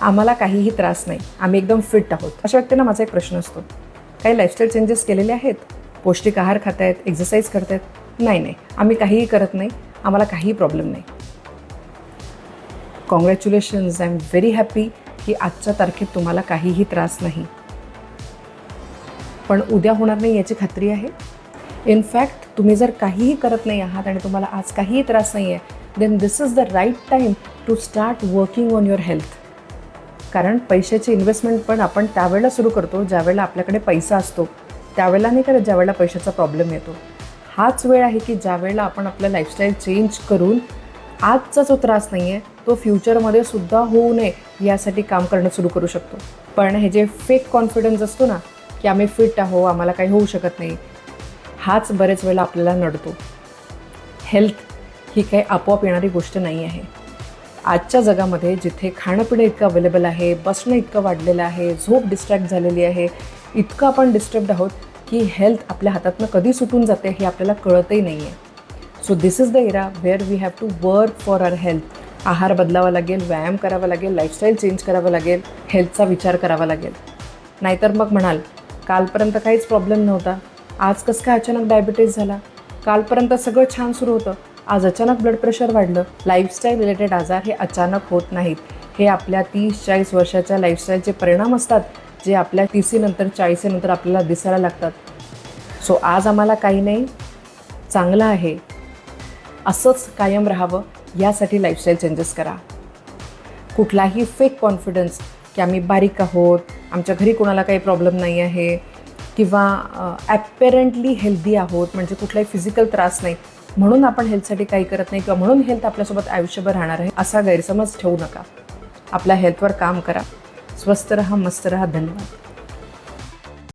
आम्हाला काहीही त्रास नाही, आम्ही एकदम फिट आहोत, अशा व्यक्तींना माझा एक प्रश्न असतो, काही लाईफस्टाईल चेंजेस केलेले आहेत, पौष्टिक आहार खात आहेत, एक्सरसाइज करत आहेत? नाही, आम्ही काहीही करत नाही, आम्हाला काहीही प्रॉब्लेम नाही. Congratulations, I am very happy की आजच्या तारखेत तुम्हाला काहीही त्रास नाही. पण उद्या होणार नाही याची खात्री आहे? इनफॅक्ट तुम्ही जर काहीही करत नाही आहात आणि तुम्हाला आज काहीही त्रास नाही आहे, then this is the right time to start working on your health. कारण पैशाची इन्व्हेस्टमेंट पण आपण त्यावेळेला सुरू करतो ज्यावेळेला आपल्याकडे पैसा असतो, त्यावेळेला नाही करत ज्यावेळेला पैशाचा प्रॉब्लेम येतो. हाच वेळ आहे की ज्यावेळेला आपण आपलं लाईफस्टाईल चेंज करून आजचा जो त्रास नाही आहे तो फ्युचरमध्ये सुद्धा होऊ नये यासाठी काम करणं सुरू करू शकतो. पण हे जे फेक कॉन्फिडन्स असतो ना, की आम्ही फिट आहो, आम्हाला काही होऊ शकत नाही, हाच बरेच वेळेला आपल्याला नडतो. हेल्थ ही काही आपोआप येणारी गोष्ट नाही आहे. आजच्या जगामध्ये जिथे खाणंपिणं इतकं अवेलेबल आहे, बसणं इतकं वाढलेलं आहे, झोप डिस्ट्रॅक्ट झालेली आहे, इतकं आपण डिस्टर्ब्ड आहोत की हेल्थ आपल्या हातातनं कधी सुटून जाते हे आपल्याला कळतही नाही आहे. So this is the era where we have to work for our health. आहार बदलावा लागेल, व्यायाम करावा लागेल, लाईफस्टाईल चेंज करावं लागेल, हेल्थचा विचार करावा लागेल. नाहीतर मग म्हणाल कालपर्यंत काहीच प्रॉब्लेम नव्हता, आज कसं काय अचानक डायबिटीज झाला, कालपर्यंत सगळं छान सुरू होतं, आज अचानक ब्लड प्रेशर वाढलं. लाईफस्टाईल रिलेटेड आजार हे अचानक होत नाहीत, हे आपल्या 30-40 वर्षाच्या लाईफस्टाईलचे परिणाम असतात जे आपल्या 30 नंतर 40 नंतर आपल्याला दिसायला लागतात. सो आज आम्हाला काही नाही, चांगलं आहे, असंच कायम राहावं यासाठी लाईफस्टाईल चेंजेस करा. कुठलाही फेक कॉन्फिडन्स की आम्ही बारीक आहोत, आमच्या घरी कोणाला काही प्रॉब्लेम नाही आहे किंवा ॲपेरंटली हेल्दी आहोत म्हणजे कुठलाही फिजिकल त्रास नाही म्हणून आपण हेल्थसाठी काही करत नाही किंवा म्हणून हेल्थ आपल्यासोबत आयुष्यभर राहणार आहे असा गैरसमज ठेवू नका. आपल्या हेल्थवर काम करा. स्वस्थ रहा, मस्त रहा. धन्यवाद.